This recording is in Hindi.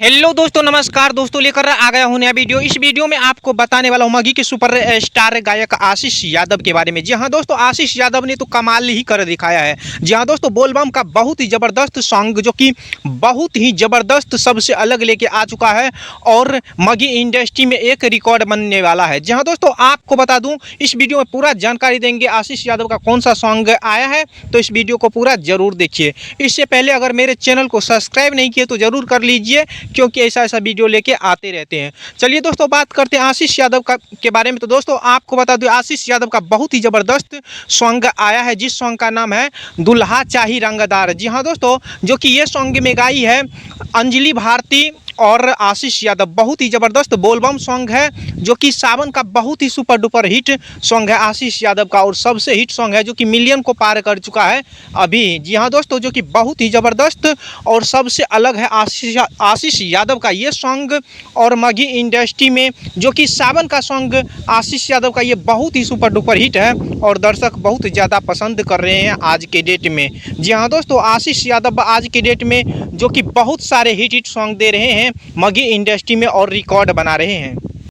हेलो दोस्तों, नमस्कार दोस्तों, लेकर आ गया हूं नया वीडियो। इस वीडियो में आपको बताने वाला हूं मगही के सुपर स्टार गायक आशीष यादव के बारे में। जी हां दोस्तों, आशीष यादव ने तो कमाल ही कर दिखाया है। जी हां दोस्तों, बोलबम का बहुत ही ज़बरदस्त सॉन्ग, जो कि बहुत ही ज़बरदस्त, सबसे अलग लेके आ चुका है और मगही इंडस्ट्री में एक रिकॉर्ड बनने वाला है। जी हां दोस्तों, आपको बता दूँ, इस वीडियो में पूरा जानकारी देंगे आशीष यादव का कौन सा सॉन्ग आया है, तो इस वीडियो को पूरा ज़रूर देखिए। इससे पहले अगर मेरे चैनल को सब्सक्राइब नहीं किए तो ज़रूर कर लीजिए, क्योंकि ऐसा वीडियो लेके आते रहते हैं। चलिए दोस्तों, बात करते हैं आशीष यादव का के बारे में। तो दोस्तों, आपको बता दूं, आशीष यादव का बहुत ही ज़बरदस्त सॉन्ग आया है, जिस सॉन्ग का नाम है दुल्हा चाही रंगदार। जी हाँ दोस्तों, जो कि ये सॉन्ग में गाई है अंजलि भारती और आशीष यादव। बहुत ही ज़बरदस्त बोलबम सॉन्ग है, जो कि सावन का बहुत ही सुपर डुपर हिट सॉन्ग है आशीष यादव का, और सबसे हिट सॉन्ग है, जो कि मिलियन को पार कर चुका है अभी। जी हाँ दोस्तों, जो कि बहुत ही ज़बरदस्त और सबसे अलग है आशीष यादव का ये सॉन्ग। और मगही इंडस्ट्री में जो कि सावन का सॉन्ग आशीष यादव का ये बहुत ही सुपर डुपर हिट है, और दर्शक बहुत ज़्यादा पसंद कर रहे हैं आज के डेट में। जी हाँ दोस्तों, आशीष यादव आज के डेट में जो कि बहुत सारे हिट सॉन्ग दे रहे हैं मगही इंडस्ट्री में और रिकॉर्ड बना रहे हैं।